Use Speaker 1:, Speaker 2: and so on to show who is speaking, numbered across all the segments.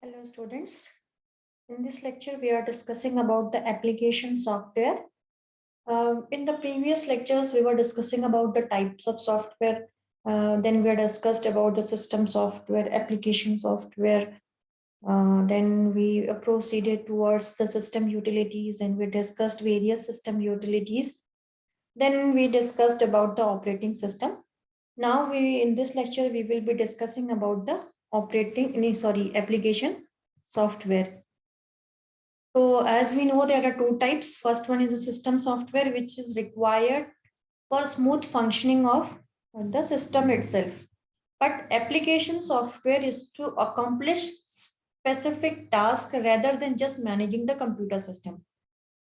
Speaker 1: Hello students. In this lecture we are discussing about the application software. In the previous lectures we were discussing about the types of software. Then we discussed about the system software, application software. Then we proceeded towards the system utilities and we discussed various system utilities. Then we discussed about the operating system. Now in this lecture we will be discussing about the application software. So as we know, there are two types. First one is a system software, which is required for smooth functioning of the system itself. But application software is to accomplish specific task rather than just managing the computer system.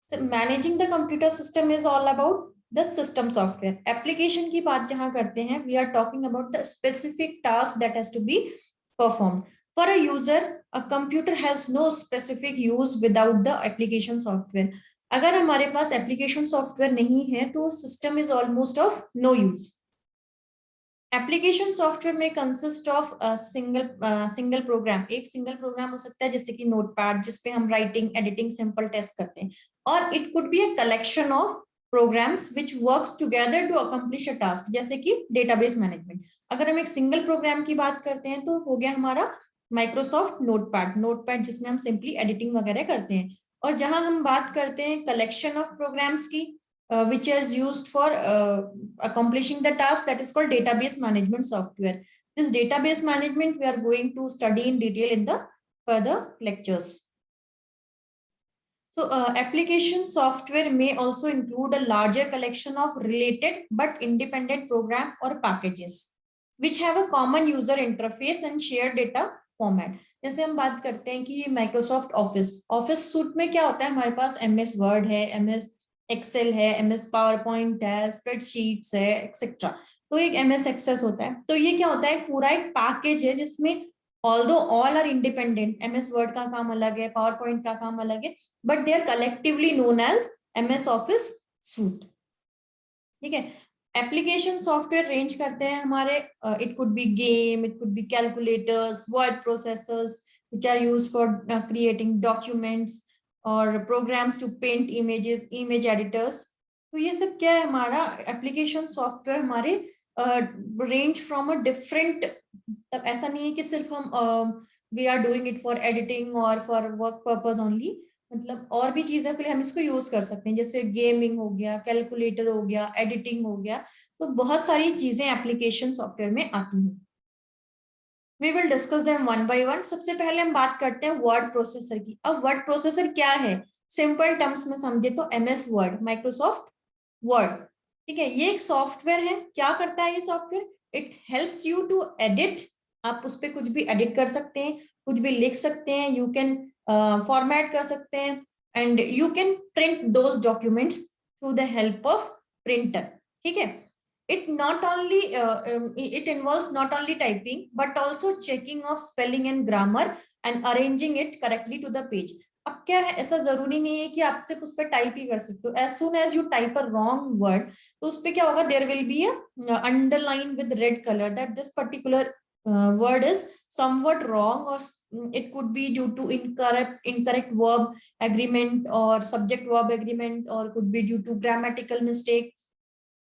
Speaker 1: So managing the computer system is all about the system software. Application की बात जहाँ करते हैं, we are talking about the specific task that has to be performed. For a user, a computer has no specific use without the application software. अगर हमारे पास application software नहीं है, तो system is almost of no use. Application software में consist of single programme. एक single programme हो सकता है जैसे कि नोटपैड, जिसपे हम राइटिंग, एडिटिंग, सिंपल टेस्ट करते हैं. और it could be a collection of programs which works together to accomplish a task, जैसे कि डेटाबेस मैनेजमेंट. अगर हम एक सिंगल प्रोग्राम की बात करते हैं तो हो गया हमारा माइक्रोसॉफ्ट नोटपैड जिसमें हम सिंपली एडिटिंग वगैरह करते हैं. और जहां हम बात करते हैं कलेक्शन ऑफ प्रोग्राम्स की, which is used for accomplishing the task, that is called database management software. This database management we are going to study in detail in the further lectures. So application software may also include a larger collection of related but independent program or packages which have a common user interface and shared data format. जैसे हम बात करते हैं कि Microsoft office suit में क्या होता है, हमारे पास MS वर्ड है, MS एक्सेल है, MS पावर पॉइंट है, स्प्रेडशीट्स है, एक्सेट्रा. तो एक MS एक्सेस होता है. तो ये क्या होता है, पूरा एक पैकेज है जिसमें although all are independent, MS word का काम अलग है, पावर पॉइंट का काम अलग है, but they are collectively known as MS office suite. ठीक है. एप्लीकेशन सॉफ्टवेयर रेंज करते हैं हमारे, it could be game, it could be calculators, word processors which are used for creating documents और programs to paint images, image editors. तो ये सब क्या है, हमारा एप्लीकेशन सॉफ्टवेयर हमारे रेंज फ्रॉम अ डिफरेंट. ऐसा नहीं है कि सिर्फ हम we are doing it for editing और फॉर वर्क पर्पज ओनली. मतलब और भी चीजों के लिए हम इसको यूज कर सकते हैं, जैसे गेमिंग हो गया, कैलकुलेटर हो गया, एडिटिंग हो गया. तो बहुत सारी चीजें एप्लीकेशन सॉफ्टवेयर में आती हैं. We will discuss them one by one. सबसे पहले हम बात करते हैं वर्ड प्रोसेसर की. अब वर्ड प्रोसेसर क्या है, सिंपल टर्म्स में समझे तो MS वर्ड, माइक्रोसॉफ्ट वर्ड. ठीक है. ये एक सॉफ्टवेयर है. क्या करता है ये software, it helps you to edit. आप उस पर कुछ भी एडिट कर सकते हैं, कुछ भी लिख सकते हैं, यू कैन फॉर्मेट कर सकते हैं, and you can print those documents through the help of printer. ठीक है. It not only it involves not only typing but also checking of spelling and grammar and arranging it correctly to the page. अब क्या है, ऐसा जरूरी नहीं है कि आप सिर्फ उस पर टाइप ही कर सकते हो. as soon as you type a wrong word, तो उस पर क्या होगा, there will be a underline with red color that this particular word is somewhat wrong, or it could be due to incorrect verb agreement or subject verb agreement, or could be due to grammatical mistake.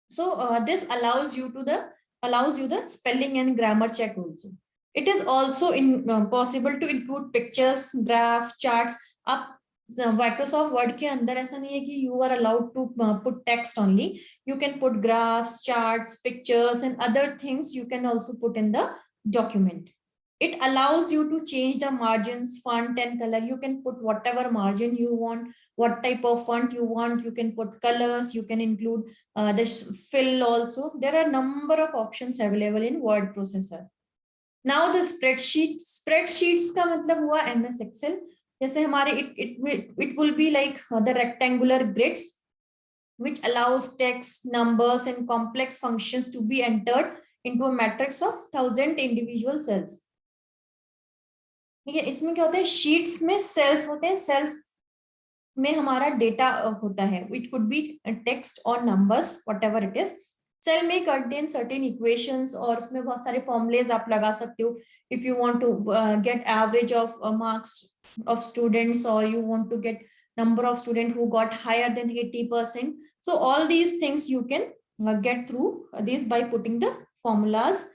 Speaker 1: So this allows you the spelling and grammar check also. It is also possible to include pictures, graph, charts. Up Microsoft Word के अंदर ऐसा नहीं है कि you are allowed to put text only. You can put graphs, charts, pictures, and other things you can also put in the document. It allows you to change the margins, font, and color. You can put whatever margin you want, what type of font you want. You can put colors. You can include this fill also. There are a number of options available in word processor. Now the spreadsheets का मतलब हुआ MS Excel. जैसे हमारे it will be like the rectangular grids which allows text, numbers, and complex functions to be entered into a matrix of 1000 individual cells. ठीक है. इसमें क्या होता है, शीट्स में सेल्स होते हैं, सेल्स में हमारा डेटा होता है. इट कुड बी टेक्स्ट और numbers, whatever it is. Cell में कंटेन सर्टेन इक्वेशंस और उसमें बहुत सारे फॉर्मुलेज आप लगा सकते हो if you want to get average of marks of students, or you want to get number of students who got higher than 80%. So all these things you can get through this by putting the formulas.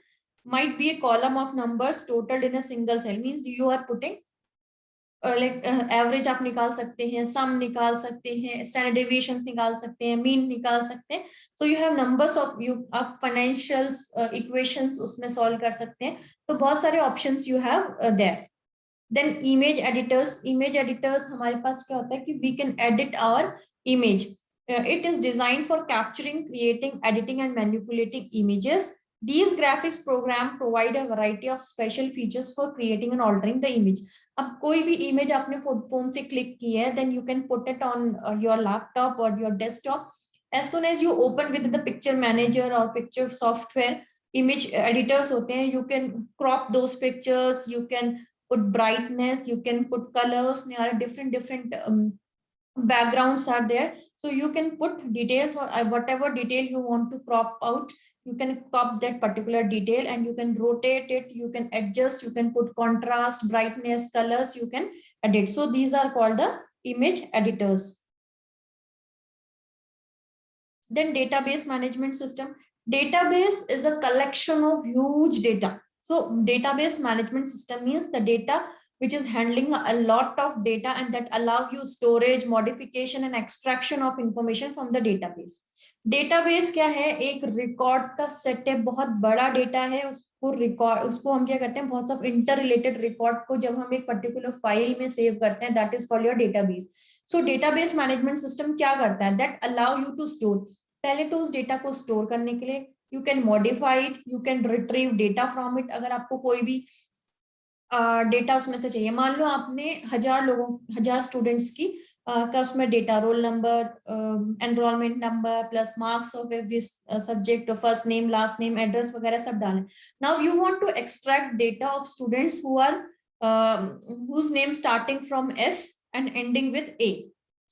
Speaker 1: Might be a column of numbers totaled in a single cell, means you are putting like average आप निकाल सकते हैं, सम निकाल सकते हैं, standard deviations निकाल सकते हैं, मीन निकाल सकते हैं. So you have numbers of you आप फाइनेंशियल्स इक्वेशंस उसमें सॉल्व कर सकते हैं. तो बहुत सारे options you have there. Then image editors हमारे पास क्या होता है कि we can edit our image. It is designed for capturing, creating, editing and manipulating images. These graphics program provide a variety of special features for creating and altering the image. अब कोई भी image आपने phone से click की है, then you can put it on your laptop or your desktop. As soon as you open with the picture manager or picture software, image editors होते हैं, you can crop those pictures, you can put brightness, you can put colors, there are different backgrounds are there, so you can put details or whatever detail you want to crop out, you can crop that particular detail and you can rotate it, you can adjust, you can put contrast, brightness, colors, you can edit. So these are called the image editors. Then database management system. Database is a collection of huge data. So database management system means the data which is handling a lot of data and that allow you storage, modification and extraction of information from the database. Database क्या है? एक record का set है, बहुत बड़ा data है, उसको record, उसको हम क्या करते हैं, बहुत सब इंटर रिलेटेड रिकॉर्ड को जब हम एक पर्टिकुलर फाइल में सेव करते हैं, that is called your database. So database management system क्या करता है? That allow you to store. पहले तो उस डेटा को स्टोर करने के लिए you can modify it, you can retrieve data from it. अगर आपको कोई भी डेटा उसमें से चाहिए, मान लो आपने 1000 स्टूडेंट्स की का उसमें data, roll number, enrolment number plus marks of every subject, first name, last name, address वगैरह सब डालें. Now you want to extract data of students who are whose name starting from S and ending with A.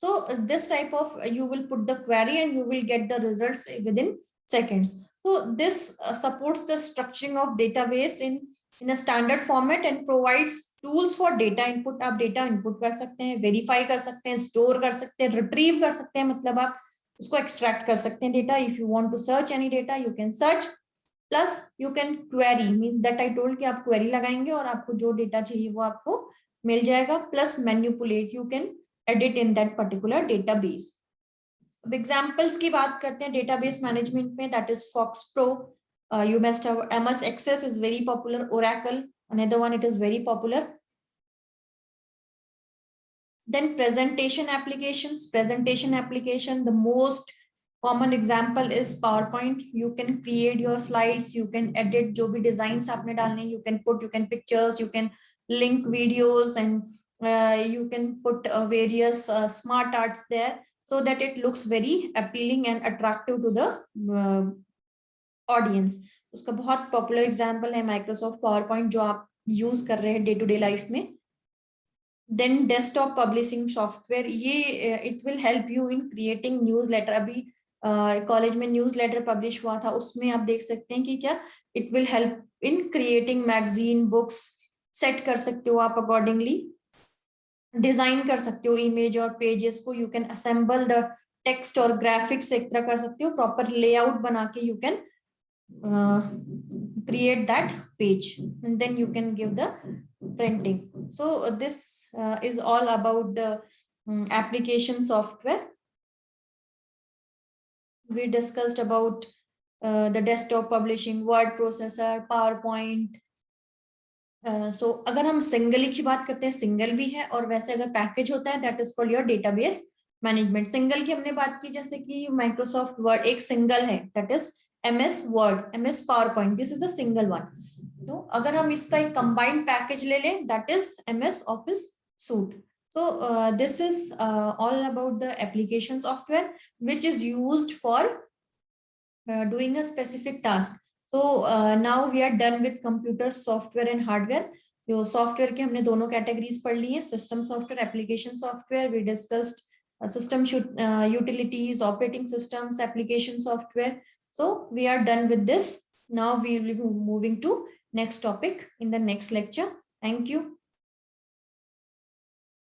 Speaker 1: So this type of you will put the query and you will get the results within seconds. So this supports the structuring of database in a standard format and provides tools for data input. आप data input कर सकते हैं, verify कर सकते हैं, store कर सकते हैं, retrieve कर सकते हैं, मतलब आप उसको extract कर सकते हैं data. If you want to search any data, you can search. Plus you can query, means that I told कि आप query लगाएंगे और आपको जो data चाहिए वो आपको मिल जाएगा. Plus manipulate, you can edit in that particular database. अब examples की बात करते हैं database management में, that is FoxPro. You must have MS Access is very popular. Oracle, another one, it is very popular. Then presentation applications. Presentation application, the most common example is PowerPoint. You can create your slides, you can edit जो भी designs आपने डालने, you can put, you can pictures, you can link videos and you can put various smart arts there so that it looks very appealing and attractive to the audience. उसका बहुत popular example है Microsoft PowerPoint जो आप use कर रहे हैं day to day life में. Then desktop publishing software, ये it will help you in creating newsletter. अभी कॉलेज में न्यूज़लेटर पब्लिश हुआ था, उसमें आप देख सकते हैं कि क्या it will help in creating magazine, books. Set कर सकते हो आप अकॉर्डिंगली, डिजाइन कर सकते हो इमेज और पेजेस को. You can assemble the text और ग्राफिक्स एक तरह कर सकते हो, प्रॉपर लेआउट बना के you can create that page and then you can give the printing. So this is all about the application software. We discussed about the desktop publishing, word processor, PowerPoint. So अगर हम single की बात करते हैं, single भी है, और वैसे अगर पैकेज होता है that is called your database management. Single की हमने बात की, जैसे कि माइक्रोसॉफ्ट वर्ड एक सिंगल है, that is MS Word, MS PowerPoint, this is a single one. तो अगर हम इसका एक combined package ले लें, that is MS Office Suite. So this is all about the application software which is used for doing a specific task. So now we are done with computer software and hardware. जो software के हमने दोनों categories पढ़ ली है, system software, application software. We discussed system utilities, operating systems, application software. So we are done with this. Now we will be moving to next topic in the next lecture. Thank you.